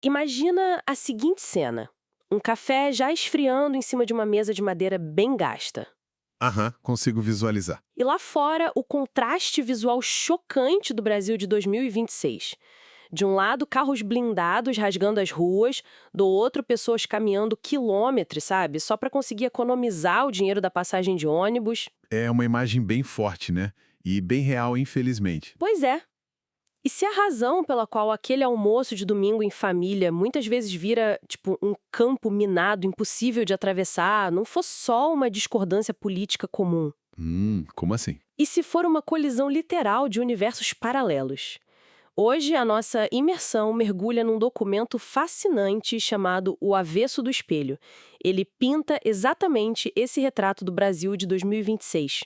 Imagina a seguinte cena: um café já esfriando em cima de uma mesa de madeira bem gasta. Aham, consigo visualizar. E lá fora, o contraste visual chocante do Brasil de 2026. De um lado, carros blindados rasgando as ruas, do outro, pessoas caminhando quilômetros, sabe? Só para conseguir economizar o dinheiro da passagem de ônibus. É uma imagem bem forte, né? E bem real, infelizmente. Pois é. E se a razão pela qual aquele almoço de domingo em família muitas vezes vira, tipo, um campo minado impossível de atravessar, não for só uma discordância política comum? Como assim? E se for uma colisão literal de universos paralelos? Hoje, a nossa imersão mergulha num documento fascinante chamado O Avesso do Espelho. Ele pinta exatamente esse retrato do Brasil de 2026.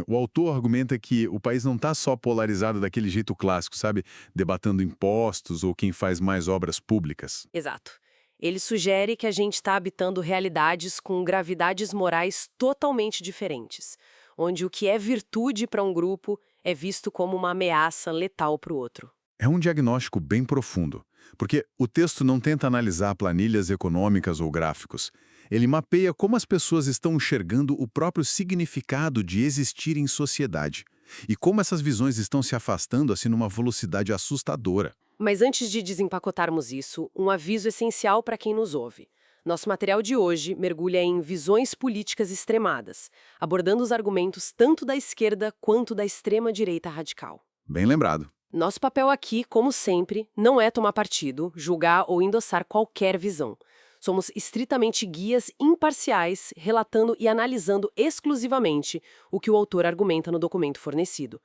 O autor argumenta que o país não está só polarizado daquele jeito clássico, sabe? Debatendo impostos ou quem faz mais obras públicas. Exato. Ele sugere que a gente está habitando realidades com gravidades morais totalmente diferentes, onde o que é virtude para um grupo é visto como uma ameaça letal para o outro. É um diagnóstico bem profundo, porque o texto não tenta analisar planilhas econômicas ou gráficos. Ele mapeia como as pessoas estão enxergando o próprio significado de existir em sociedade e como essas visões estão se afastando assim numa velocidade assustadora. Mas antes de desempacotarmos isso, um aviso essencial para quem nos ouve. Nosso material de hoje mergulha em visões políticas extremadas, abordando os argumentos tanto da esquerda quanto da extrema-direita radical. Bem lembrado. Nosso papel aqui, como sempre, não é tomar partido, julgar ou endossar qualquer visão. Somos estritamente guias imparciais, relatando e analisando exclusivamente o que o autor argumenta no documento fornecido.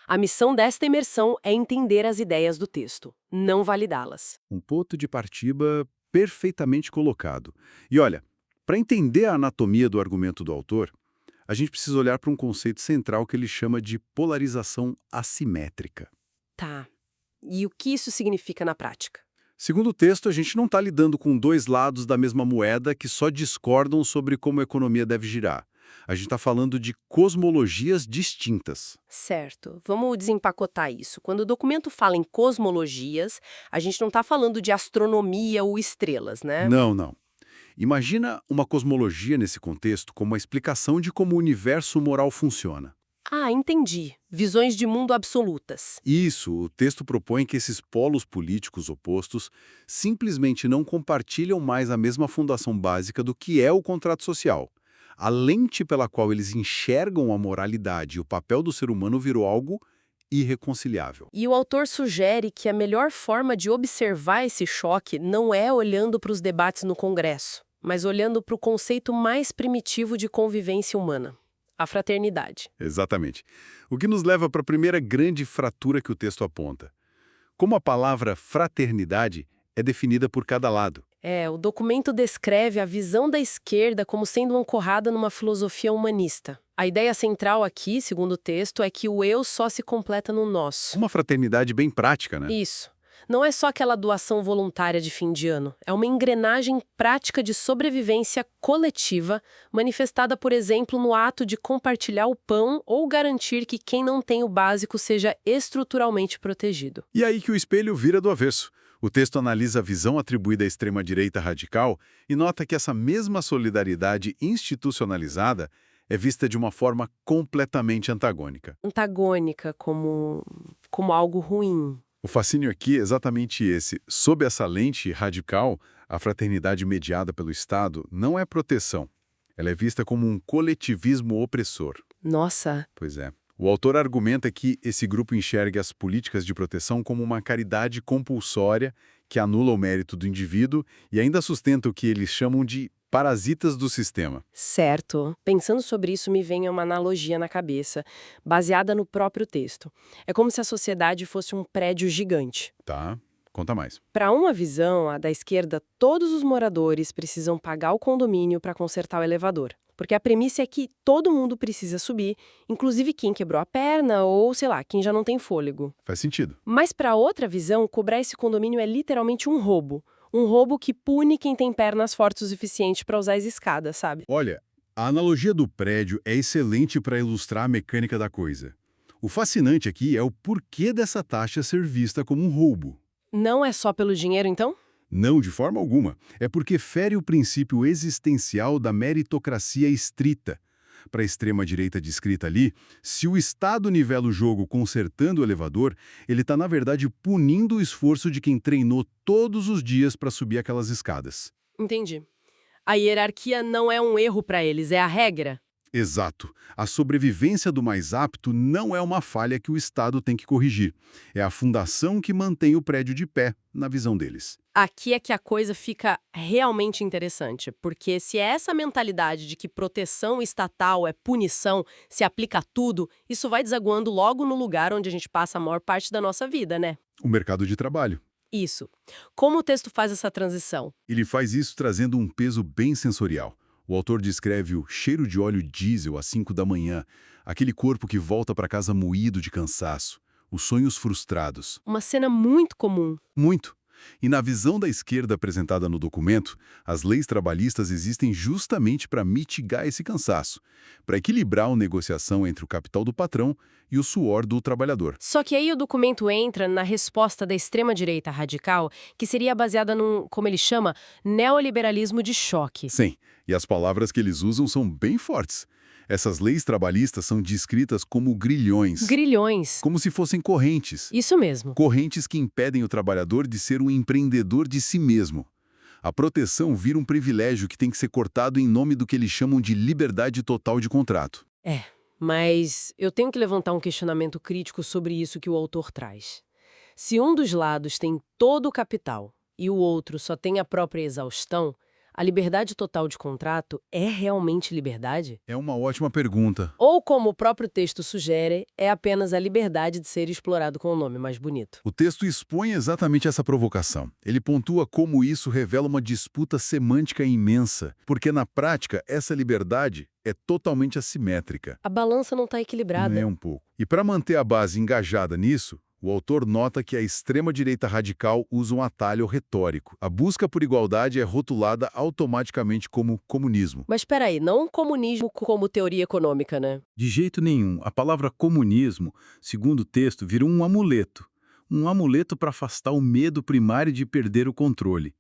A missão desta imersão é entender as ideias do texto, não validá-las. Um ponto de partida perfeitamente colocado. E olha, para entender a anatomia do argumento do autor, a gente precisa olhar para um conceito central que ele chama de polarização assimétrica. Tá. E o que isso significa na prática? Segundo o texto, a gente não está lidando com dois lados da mesma moeda que só discordam sobre como a economia deve girar. A gente está falando de cosmologias distintas. Certo. Vamos desempacotar isso. Quando o documento fala em cosmologias, a gente não está falando de astronomia ou estrelas, né? Não, não. Imagina uma cosmologia nesse contexto como uma explicação de como o universo moral funciona. Ah, entendi. Visões de mundo absolutas. Isso, o texto propõe que esses polos políticos opostos simplesmente não compartilham mais a mesma fundação básica do que é o contrato social. A lente pela qual eles enxergam a moralidade e o papel do ser humano virou algo irreconciliável. E o autor sugere que a melhor forma de observar esse choque não é olhando para os debates no Congresso, mas olhando para o conceito mais primitivo de convivência humana: a fraternidade. Exatamente. O que nos leva para a primeira grande fratura que o texto aponta. Como a palavra fraternidade é definida por cada lado. O documento descreve a visão da esquerda como sendo ancorada numa filosofia humanista. A ideia central aqui, segundo o texto, é que o eu só se completa no nós. Uma fraternidade bem prática, né? Isso. Não é só aquela doação voluntária de fim de ano. É uma engrenagem prática de sobrevivência coletiva, manifestada, por exemplo, no ato de compartilhar o pão ou garantir que quem não tem o básico seja estruturalmente protegido. E aí que o espelho vira do avesso. O texto analisa a visão atribuída à extrema-direita radical e nota que essa mesma solidariedade institucionalizada é vista de uma forma completamente antagônica. Antagônica como algo ruim. O fascínio aqui é exatamente esse. Sob essa lente radical, a fraternidade mediada pelo Estado não é proteção. Ela é vista como um coletivismo opressor. Nossa, Pois é. O autor argumenta que esse grupo enxerga as políticas de proteção como uma caridade compulsória que anula o mérito do indivíduo e ainda sustenta o que eles chamam de parasitas do sistema. certo. Pensando sobre isso, me vem uma analogia na cabeça, baseada no próprio texto. É como se a sociedade fosse um prédio gigante. Tá? Conta mais. Para uma visão, a da esquerda, todos os moradores precisam pagar o condomínio para consertar o elevador. Porque a premissa é que todo mundo precisa subir, inclusive quem quebrou a perna ou, sei lá, quem já não tem fôlego. Faz sentido. Mas para outra visão, cobrar esse condomínio é literalmente um roubo. Um roubo que pune quem tem pernas fortes o suficiente para usar as escadas, sabe? Olha, a analogia do prédio é excelente para ilustrar a mecânica da coisa. O fascinante aqui é o porquê dessa taxa ser vista como um roubo. Não é só pelo dinheiro, então? Não, de forma alguma. É porque fere o princípio existencial da meritocracia estrita. Para a extrema-direita descrita ali, se o Estado nivela o jogo consertando o elevador, ele está, na verdade, punindo o esforço de quem treinou todos os dias para subir aquelas escadas. Entendi. A hierarquia não é um erro para eles, é a regra? Exato. A sobrevivência do mais apto não é uma falha que o Estado tem que corrigir. É a fundação que mantém o prédio de pé, na visão deles. Aqui é que a coisa fica realmente interessante, porque se é essa mentalidade de que proteção estatal é punição, se aplica a tudo, isso vai desaguando logo no lugar onde a gente passa a maior parte da nossa vida, né? O mercado de trabalho. Isso. Como o texto faz essa transição? Ele faz isso trazendo um peso bem sensorial. O autor descreve o cheiro de óleo diesel às 5 da manhã, aquele corpo que volta para casa moído de cansaço, os sonhos frustrados. Uma cena muito comum. Muito. E na visão da esquerda apresentada no documento, as leis trabalhistas existem justamente para mitigar esse cansaço, para equilibrar a negociação entre o capital do patrão e o suor do trabalhador. Só que aí o documento entra na resposta da extrema-direita radical, que seria baseada num, como ele chama, neoliberalismo de choque. Sim, e as palavras que eles usam são bem fortes. Essas leis trabalhistas são descritas como grilhões. Grilhões. Como se fossem correntes. Isso mesmo. Correntes que impedem o trabalhador de ser um empreendedor de si mesmo. A proteção vira um privilégio que tem que ser cortado em nome do que eles chamam de liberdade total de contrato. Mas eu tenho que levantar um questionamento crítico sobre isso que o autor traz. Se um dos lados tem todo o capital e o outro só tem a própria exaustão, a liberdade total de contrato é realmente liberdade? É uma ótima pergunta. Ou, como o próprio texto sugere, é apenas a liberdade de ser explorado com o nome mais bonito? O texto expõe exatamente essa provocação. Ele pontua como isso revela uma disputa semântica imensa, porque na prática essa liberdade é totalmente assimétrica. A balança não está equilibrada. É um pouco. E para manter a base engajada nisso, o autor nota que a extrema-direita radical usa um atalho retórico. A busca por igualdade é rotulada automaticamente como comunismo. Mas espera aí, não comunismo como teoria econômica, né? De jeito nenhum. A palavra comunismo, segundo o texto, vira um amuleto. Um amuleto para afastar o medo primário de perder o controle.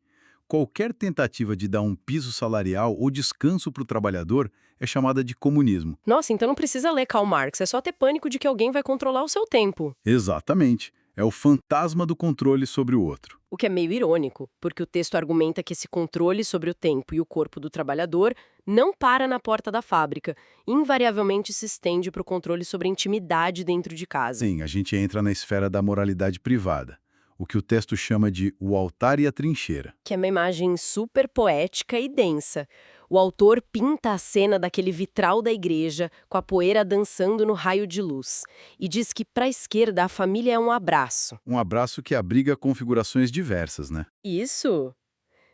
Qualquer tentativa de dar um piso salarial ou descanso para o trabalhador é chamada de comunismo. Nossa, então não precisa ler Karl Marx, é só ter pânico de que alguém vai controlar o seu tempo. Exatamente. É o fantasma do controle sobre o outro. O que é meio irônico, porque o texto argumenta que esse controle sobre o tempo e o corpo do trabalhador não para na porta da fábrica, invariavelmente se estende para o controle sobre a intimidade dentro de casa. Sim, a gente entra na esfera da moralidade privada, o que o texto chama de o altar e a trincheira. Que é uma imagem super poética e densa. O autor pinta a cena daquele vitral da igreja, com a poeira dançando no raio de luz, e diz que, para a esquerda, a família é um abraço. Um abraço que abriga configurações diversas, né? Isso!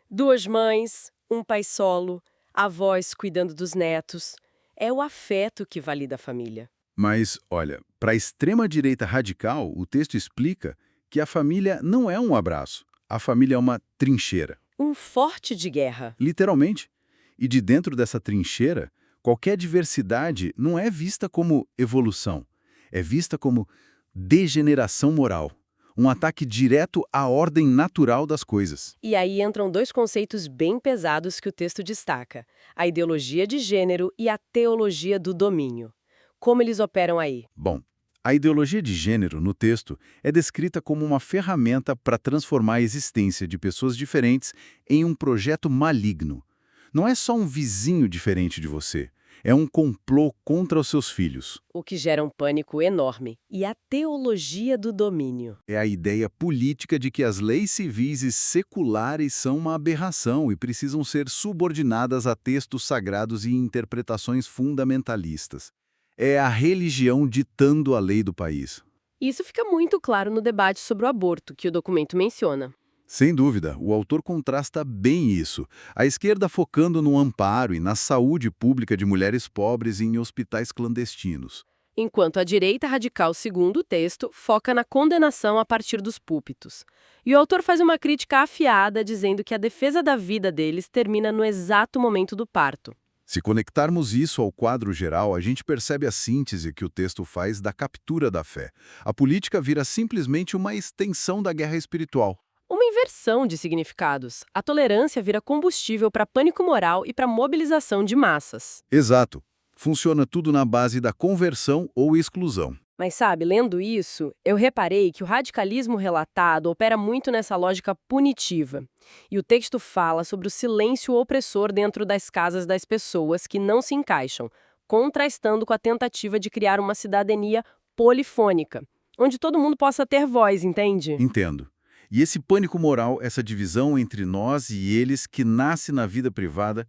2 mães, um pai solo, avós cuidando dos netos. É o afeto que valida a família. Mas, olha, para a extrema-direita radical, o texto explica que a família não é um abraço. A família é uma trincheira. Um forte de guerra. Literalmente. E de dentro dessa trincheira, qualquer diversidade não é vista como evolução. É vista como degeneração moral. Um ataque direto à ordem natural das coisas. E aí entram 2 conceitos bem pesados que o texto destaca: a ideologia de gênero e a teologia do domínio. Como eles operam aí? Bom, a ideologia de gênero, no texto, é descrita como uma ferramenta para transformar a existência de pessoas diferentes em um projeto maligno. Não é só um vizinho diferente de você, é um complô contra os seus filhos. O que gera um pânico enorme. E a teologia do domínio. É a ideia política de que as leis civis e seculares são uma aberração e precisam ser subordinadas a textos sagrados e interpretações fundamentalistas. É a religião ditando a lei do país. Isso fica muito claro no debate sobre o aborto, que o documento menciona. Sem dúvida, o autor contrasta bem isso. A esquerda focando no amparo e na saúde pública de mulheres pobres em hospitais clandestinos. Enquanto a direita radical, segundo o texto, foca na condenação a partir dos púlpitos. E o autor faz uma crítica afiada, dizendo que a defesa da vida deles termina no exato momento do parto. Se conectarmos isso ao quadro geral, a gente percebe a síntese que o texto faz da captura da fé. A política vira simplesmente uma extensão da guerra espiritual. uma inversão de significados. A tolerância vira combustível para pânico moral e para mobilização de massas. Exato. Funciona tudo na base da conversão ou exclusão. Mas sabe, lendo isso, eu reparei que o radicalismo relatado opera muito nessa lógica punitiva. E o texto fala sobre o silêncio opressor dentro das casas das pessoas que não se encaixam, contrastando com a tentativa de criar uma cidadania polifônica, onde todo mundo possa ter voz, entende? Entendo. E esse pânico moral, essa divisão entre nós e eles que nasce na vida privada,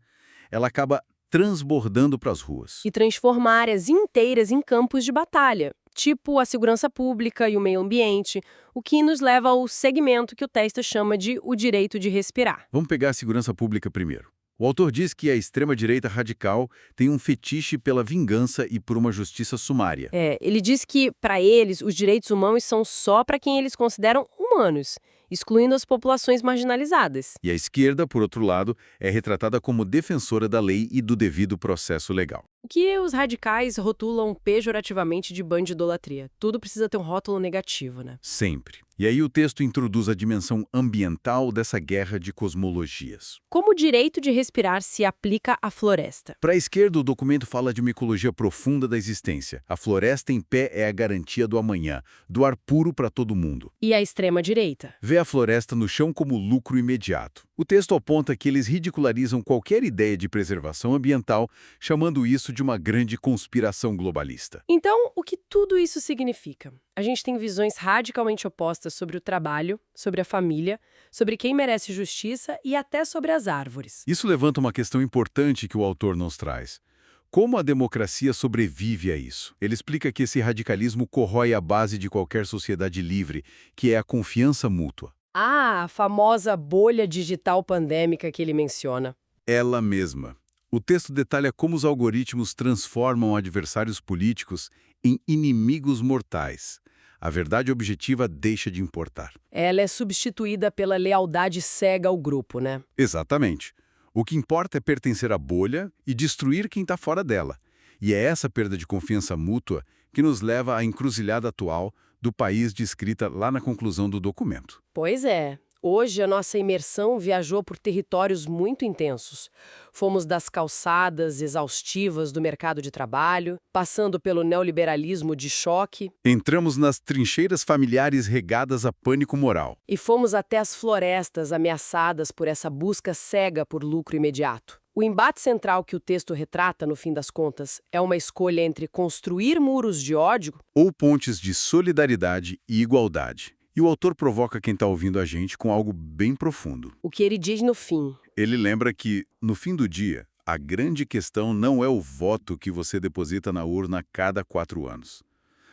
ela acaba transbordando para as ruas. E transformar áreas inteiras em campos de batalha, tipo a segurança pública e o meio ambiente, o que nos leva ao segmento que o texto chama de o direito de respirar. Vamos pegar a segurança pública primeiro. O autor diz que a extrema-direita radical tem um fetiche pela vingança e por uma justiça sumária. Ele diz que, para eles, os direitos humanos são só para quem eles consideram humanos, excluindo as populações marginalizadas. E a esquerda, por outro lado, é retratada como defensora da lei e do devido processo legal. O que os radicais rotulam pejorativamente de bandidolatria. Tudo precisa ter um rótulo negativo, né? Sempre. E aí o texto introduz a dimensão ambiental dessa guerra de cosmologias. Como o direito de respirar se aplica à floresta? Para a esquerda, o documento fala de uma ecologia profunda da existência. A floresta em pé é a garantia do amanhã, do ar puro para todo mundo. E a extrema-direita? Vê a floresta no chão como lucro imediato. O texto aponta que eles ridicularizam qualquer ideia de preservação ambiental, chamando isso de uma grande conspiração globalista. Então, o que tudo isso significa? A gente tem visões radicalmente opostas sobre o trabalho, sobre a família, sobre quem merece justiça e até sobre as árvores. Isso levanta uma questão importante que o autor nos traz. Como a democracia sobrevive a isso? Ele explica que esse radicalismo corrói a base de qualquer sociedade livre, que é a confiança mútua. Ah, a famosa bolha digital pandêmica que ele menciona. Ela mesma. O texto detalha como os algoritmos transformam adversários políticos em inimigos mortais. A verdade objetiva deixa de importar. Ela é substituída pela lealdade cega ao grupo, né? Exatamente. O que importa é pertencer à bolha e destruir quem está fora dela. E é essa perda de confiança mútua que nos leva à encruzilhada atual do país descrita lá na conclusão do documento. Pois é. Hoje, a nossa imersão viajou por territórios muito intensos. Fomos das calçadas exaustivas do mercado de trabalho, passando pelo neoliberalismo de choque, Entramos nas trincheiras familiares regadas a pânico moral. e fomos até as florestas ameaçadas por essa busca cega por lucro imediato. O embate central que o texto retrata, no fim das contas, é uma escolha entre construir muros de ódio Ou pontes de solidariedade e igualdade. E o autor provoca quem está ouvindo a gente com algo bem profundo. o que ele diz no fim. Ele lembra que, no fim do dia, a grande questão não é o voto que você deposita na urna a cada 4 anos.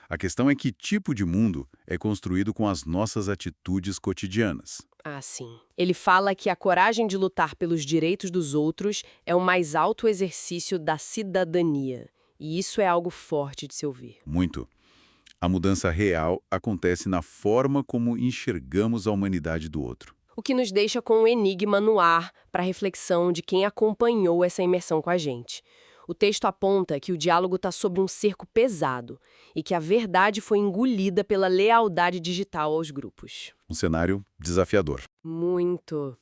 A questão é que tipo de mundo é construído com as nossas atitudes cotidianas. Ah, sim. Ele fala que a coragem de lutar pelos direitos dos outros é o mais alto exercício da cidadania. E isso é algo forte de se ouvir. Muito. A mudança real acontece na forma como enxergamos a humanidade do outro. O que nos deixa com um enigma no ar para a reflexão de quem acompanhou essa imersão com a gente. O texto aponta que o diálogo está sob um cerco pesado e que a verdade foi engolida pela lealdade digital aos grupos. Um cenário desafiador. Muito.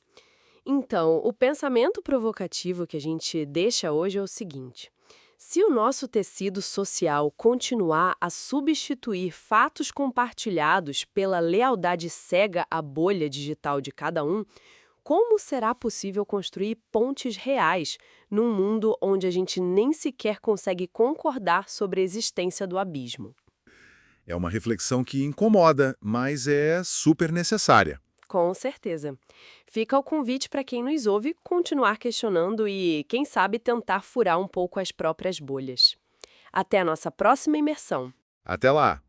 Então, o pensamento provocativo que a gente deixa hoje é o seguinte: se o nosso tecido social continuar a substituir fatos compartilhados pela lealdade cega à bolha digital de cada um, como será possível construir pontes reais num mundo onde a gente nem sequer consegue concordar sobre a existência do abismo? É uma reflexão que incomoda, mas é super necessária. Com certeza. Fica o convite para quem nos ouve continuar questionando e, quem sabe, tentar furar um pouco as próprias bolhas. Até a nossa próxima imersão. Até lá!